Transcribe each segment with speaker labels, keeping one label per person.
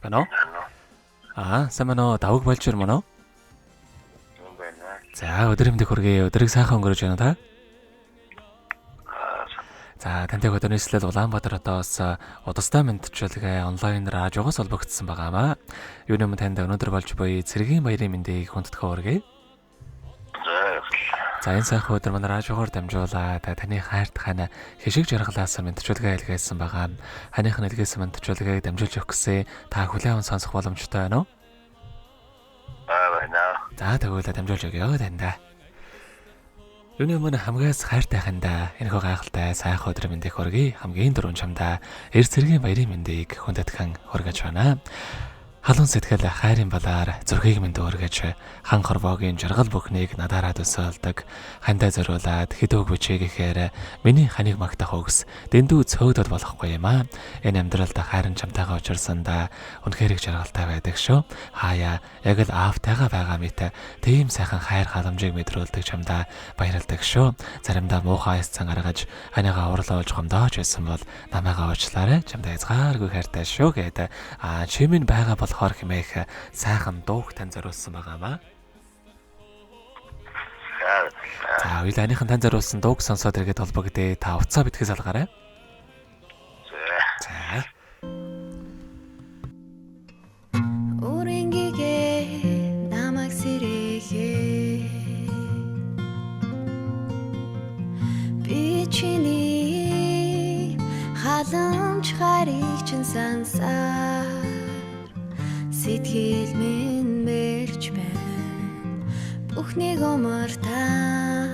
Speaker 1: Байна уу? Сайн байна уу? Давг болж байна уу? За, өдөр хэмдэх хүргэе. Өдрийг сайхан өнгөрөөж байна та? За, тантай өдрийн эслэл Улаанбаатар хотоос удастай мэдчилгээ онлайнаар ажигоос холбогдсон байгаамаа. Юуны өмнө танд өнөөдөр болж буй цэргийн баярын мэндийг хүндэтгэн хүргэе. За, энэ сайхан өдөр манай ажигоор дамжуулаад таны хайрт хана хишиг жаргалаас мэдчилгээ илгээсэн байгаа. Ханых нь илгээсэн мэдчилгээг дамжуулж өгөх гэсэн та хүлээн аван сонсох боломжтой байна уу? За, тэгвэл дамжуулж өгье тандаа. Юуны өмнө хамгаас хайртай хандаа энэхүү гайхалтай сайхан өдрийн мэндийг хүргэе. Хамгийн дөрөв чамдаа эрс цэргийн баярын мэндийг хүндэтгэн хүргэж байна. Халуун сэтгэл хайрын балаар зүрхийг минь дүүргэж хан хорвоогийн жаргал бүхнийг надаараа төсөөлдөг. Хандаа зориулаад хэдүүг бичээгээр миний ханыг магтах үгс дэндүү цөөгдөд болохгүй юм аа. Энэ амьдралд хайрын чамтайгаа учирсандаа үнэхээр их жаргалтай байдаг шүү. Хаяа яг л аавтайгаа байгаа мэт тийм сайхан хайр халамжийг мэдрүүлдэг чамдаа баярлдаг шүү. Заримдаа муухай эсцэн гаргаж ханыгаа урлуулж гомдоож байсан бол намайгаа уучлаарай. Чамдаа язгааргүй хайртай шүү гэдэг. Чимэн байгаа болохоор хэмээх сайхан дууг тань зориулсан байгаамаа. За, үйл аныхан тань зориулсан дууг сонсоод иргэд холбогдъё. Та уцаа битгий салгаарай. За.
Speaker 2: Өрөнгөгээ намайг сэрэхээ би чиний халамж харийг чин сансаа сэтгэл минь мэрч байна бүхнийг омартаа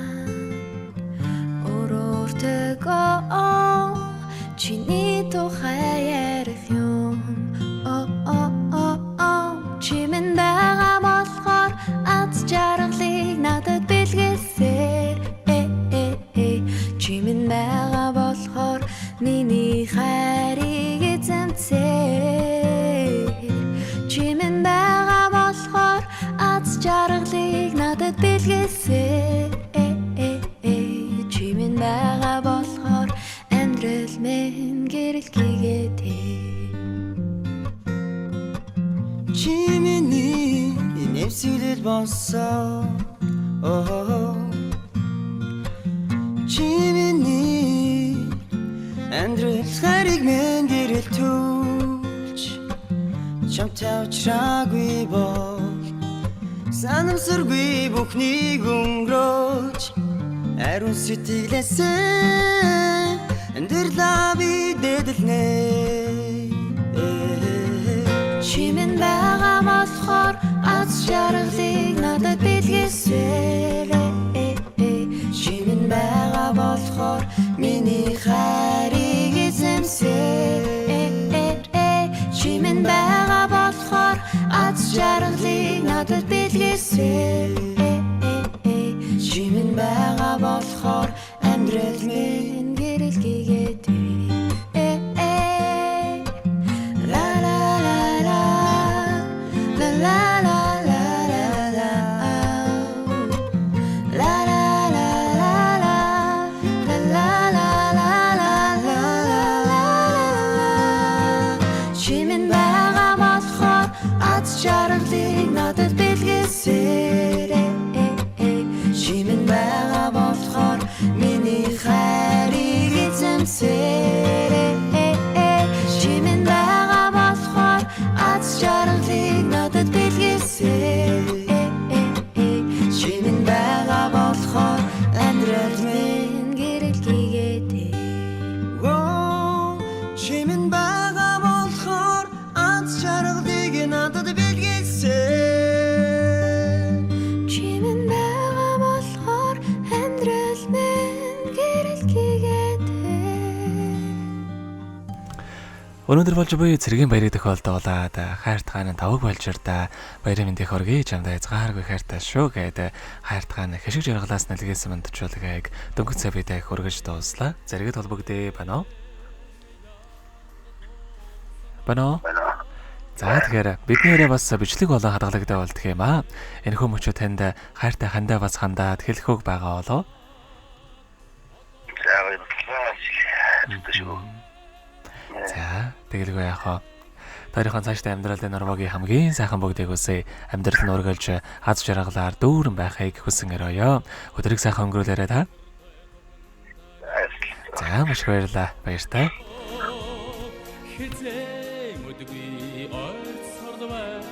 Speaker 2: өрөөртөгөө чиний тухай ярих юм чимэн байгаа болохоор аз жаргалыг надад бэлгэлсээр чимэн байгаа болохоор миний хайрыг эзэмсээр чимэн байгаа болохоор аз жаргалыг надад бэлгэлсээр чимэн байгаа болохоор амьдрал минь гэрэлхийгээд
Speaker 3: Чимэний нэвсэлэл босоо Чимэний амьдрал хайрыг минь гэрэлтүүлж чамтай уулзаагүй бол санамсаргүй бүхнийг өнгөрөөж ариун сэтгэлээсээ амьдралаа би дэдэлнэ
Speaker 2: чимэн байгаа болохоор аз жаргалыг надад бэлгэлсээр чимэн байгаа болохоор миний хайрыг эзэмсээр чимэн байгаа болохоор аз жаргалыг надад бэлгэлсээр чимэн байгаа болохоор амьдрал минь гэрэлхийгээд жаргалыг надад бэлгэлсээр чимэн байгаа болохоор миний хайрыг эзэмсээр чимэн байгаа болохоор аз жаргалыг надад бэлгэлсээр чимэн байгаа болохоор амьдрал минь гэрэлхийгээд
Speaker 3: чимэн байгаа болохоор аз жаргалыг надад
Speaker 1: Өнөөдөр болж буй цэргийн баярыг тохиолдуулаад хайрт хааны тавг болжирда баярын мэндийг хүргэе. Чамдаа язгааргүй хайртай шүү гэдэг хайрт хааны хишиг жаргалаас нэлгээсэн мэдчилгээг дөнгөж цавьтай хүргэж дууслаа. Зэрэгэд холбогдъё байна уу? Байна уу? За тэгэхээр бидний өрөө бас бичлэг болон хадгалагтай болдох юм аа. Энэхүү мөчөө танд хайртай хандаа бас хандаад хэлэхүүг байгаа болоо.
Speaker 4: За,
Speaker 1: За, тэгэлгүй яхаа. Тарихын цаашдаа амьдралын нурмагийн хамгийн сайхан бүгдийг үсэ амьдрал нь өргөлж аз жаргалаар дүүрэн байхыг хүсэн өрөөё. Өдрийг сайхан өнгөрүүлээрэй та. За маш баярлалаа. Баяртай.
Speaker 4: Хизээ мөдгүй ойцсорд байна.